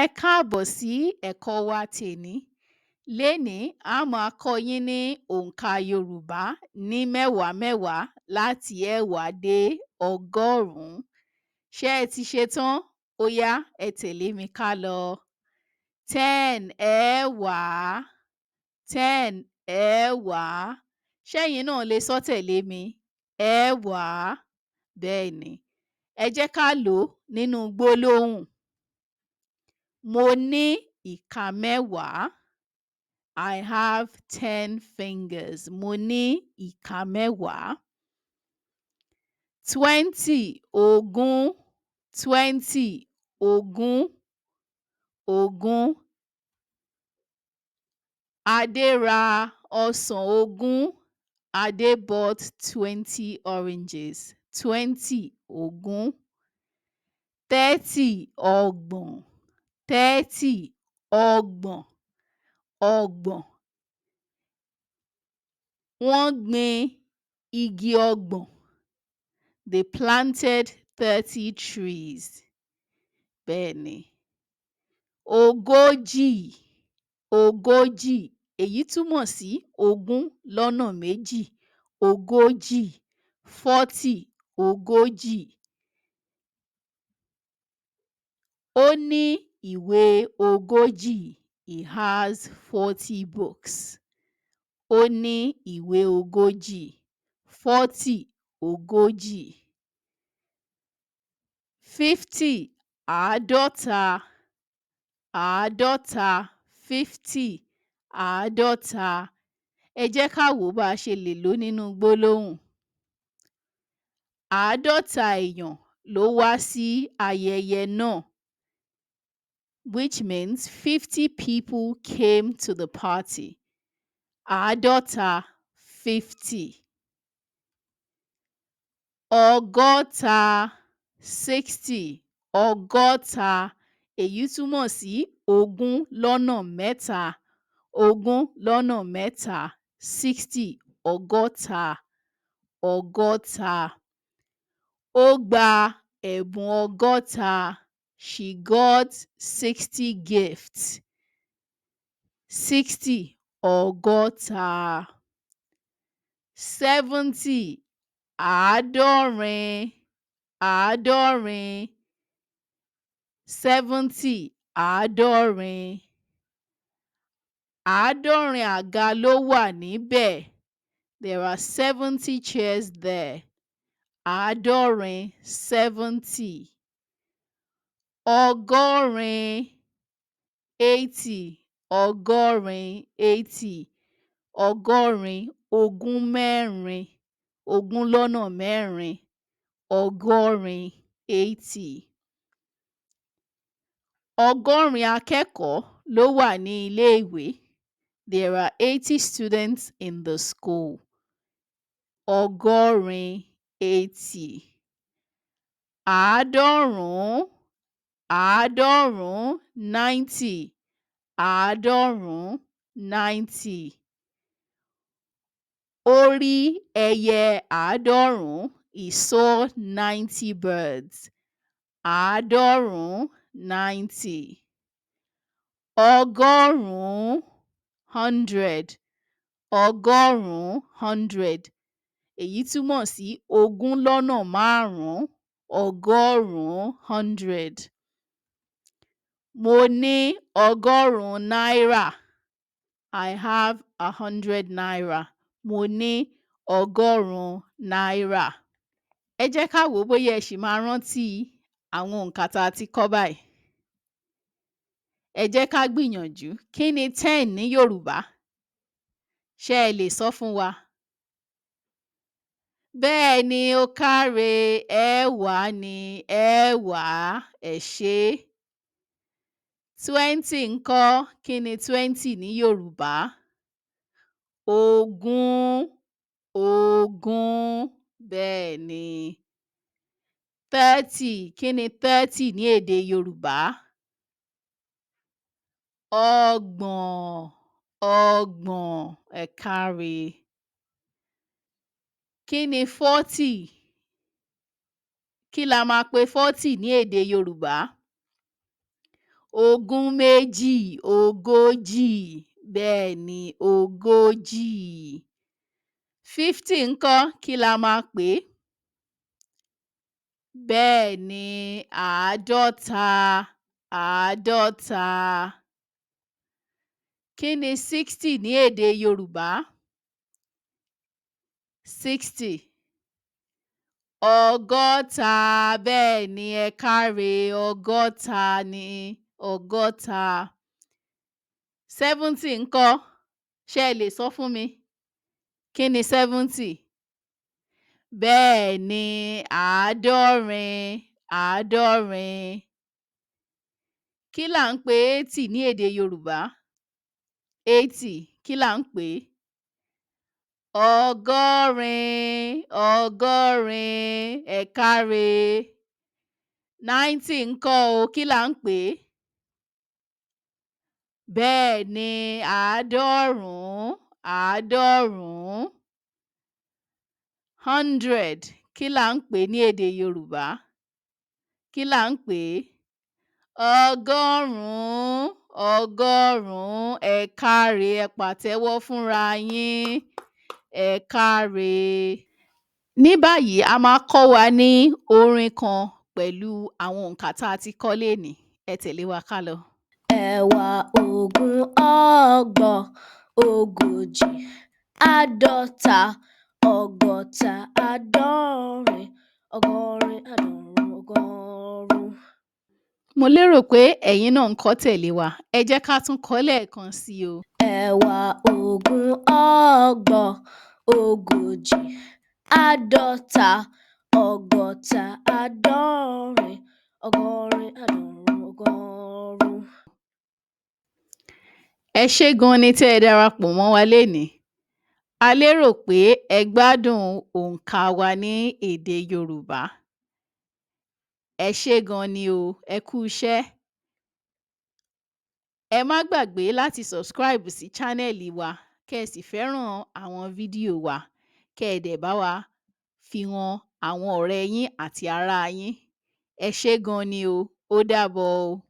Ẹ káàbọ̀ sí ẹ̀kọ́ wa tèní. Lénìí, a máa kọ́ yín ní òǹkà Yorùbá ní mẹ́wàá mẹ́wàá láti ẹẹ́wàá dé ọgọ́rùn-ún. Ṣé ẹ ti ṣetán? Ó yá, ẹ tẹ̀lé mi ká lọ. 10 ẹẹ́wàá, 10 ẹẹ́wàá. Ṣẹ́yin náà lè sọ tẹ̀lé mi? Ẹẹ́wàá. Bẹ́ẹ̀ni. Ẹ jẹ́ ká lò ó nínú gbólóhùn. Mo ní ìka mẹ́wàá. I have 10 fingers. Mo ní ìka mẹ́wàá. 20 ogún. 20 ogún. Ogún. Adé ra ọsàn ogún. Adé bought 20 oranges. 20 ogún. 30 ọgbọ̀n. 30 ọgbọ̀n. Ọgbọ̀n. Wọ́n gbin igi ọgbọ̀n. They planted 30 trees. Bẹ́ẹ̀ni. Ogójì. Ogójì. Èyí túmọ̀ sí ogún lọ́nà méjì. Ogójì. 40 ogójì. Ó ní ìwé ogójì. He has 40 books. Ó ní ìwé ogójì. 40 ogójì. 50 àádọ́ta. Àádọ́ta. 50 àádọ́ta. Ẹ jẹ́ ká wò bá a ṣe lè lò ó nínú gbólóhùn. Àádọ́ta èèyàn ló wá sí ayẹyẹ náà. Which means 50 people came to the party. Àádọ́ta. 50. Ọgọ́ta. 60. Ọgọ́ta. Èyí túmọ̀ sí ogún lọ́nà mẹ́ta. Ogún lọ́nà mẹ́ta. 60. Ọgọ́ta. Ọgọ́ta. Ó gba ẹ̀bùn ọgọ́ta. She got 60 gifts. 60. Ọgọ́ta. 70. Àádọ́rin. Àádọ́rin. 70. Àádọ́rin. Àádọ́rin àga ló wà níbẹ̀. There are 70 chairs there. Àádọ́rin. 70. Ọgọ́rin. 80. Ọgọ́rin. 80. Ọgọ́rin. Ogún mẹ́rin. Ogún lọ́nà mẹ́rin. Ọgọ́rin. 80. Ọgọ́rin akẹ́kọ̀ọ́ ló wà ní ilé-ìwé. There are 80 students in the school. Ọgọ́rin. 80. Àádọ́rùn-ún. Àádọ́rùn-ún. 90. Àádọ́rùn-ún. 90. Ó rí ẹyẹ àádọ́rùn-ún. He saw 90 birds. Àádọ́rùn-ún. 90. Ọgọ́rùn-ún. 100. Ọgọ́rùn-ún. 100. Èyí túmọ̀ sí ogún lọ́nà márùn-ún. Ọgọ́rùn-ún. 100. Mo ní ọgọ́rùn-ún náírà. I have 100 naira. Mo ní ọgọ́rùn-ún náírà. Ẹ jẹ́ ká wò ó bóyá ẹ ṣì máa rántí àwọn òǹkà tá a ti kọ́ báyìí. Ẹ jẹ́ ká gbìyànjú. Kí ni 10 ní Yorùbá? Ṣé ẹ lè sọ fún wa? Bẹ́ẹ̀ ni, ó káre. Ẹẹ́wàá ni. Ẹẹ́wàá. Ẹ ṣé. 20 ńkọ́? Kí ni 20 ní Yorùbá? Ogún. Ogún. Bẹ́ẹ̀ ni. 30. Kí ni 30 ní èdè Yorùbá? Ọgbọ̀n. Ọgbọ̀n. Ẹ káre. Kí ni 40? Kí la máa pe 40 ní èdè Yorùbá? ogún méjì ogójì, bẹ́ẹ̀ ni ogójì. 50 ńkọ́, kí la máa pè é? Bẹ́ẹ̀ ni àádọ́ta, àádọ́ta. Kí ni 60 ní èdè Yorùbá? 60. Ọgọ́ta, bẹ́ẹ̀ ni ẹ káre, ọgọ́ta ni ọgọ́ta. 70 ńkọ́? Ṣé ẹ lè sọ fún mi? Kí ni 70? Bẹ́ẹ̀ ni àádọ́rin, àádọ́rin. Kí là ń pe 80 ní èdè Yorùbá? 80, kí là ń pè é? Ọgọ́rin, ọgọ́rin, ẹ káre. 90 ńkọ́ o, kí là ń pè é? Bẹ́ẹ̀ ni àádọ́rùn-ún, àádọ́rùn-ún. 100, kí là ń pè é ní èdè Yorùbá? Kí là ń pè é? Ọgọ́rùn-ún, ọgọ́rùn-ún, ẹ káre, ẹ pàtẹ́wọ́ fúnra yín, ẹ káre. Ní báyìí, a máa kọ́ wa ní orin kan pẹ̀lú àwọn òǹkà tá a ti kọ́ lénìí. Ẹ tẹ̀lé wa ká lọ. Ẹ̀wá, ogún, ọgbọ̀n, ogójì, àádọ́ta, ọgọ́ta, àádọ́rin, ọgọ́rin, àádọ́rùn-ún, ọgọ́rùn-ún. Mo lérò pé ẹ̀yin náà ń kọ́ tẹ̀lé wa. Ẹ jẹ́ ká tún kọ́ lẹ́ẹ̀kan sí i o. Ẹ̀wá, ogún, ọgbọ̀n, ogójì, àádọ́ta, ọgọ́ta, àádọ́rin, ọgọ́rin, àádọ́rùn-ún, ọgọ́rùn-ún. Ẹ ṣé gan ni tẹ́ ẹ darapọ̀ mọ́ wa lénìí. A lérò pé ẹ gbádùn òǹkà wa ní èdè Yorùbá. Ẹ ṣé gan ni o, ẹ kú iṣẹ́. Ẹ má gbàgbé láti subscribe sí chánẹ́ẹ̀lì wa, kẹ́ ẹ sì fẹ́ràn àwọn fídíò wa, kẹ́ ẹ dẹ̀ bá wa fi hàn àwọn ọ̀rẹ́ yín àti ará yín. Ẹ ṣé gan ni o, ó dàbọ̀ o.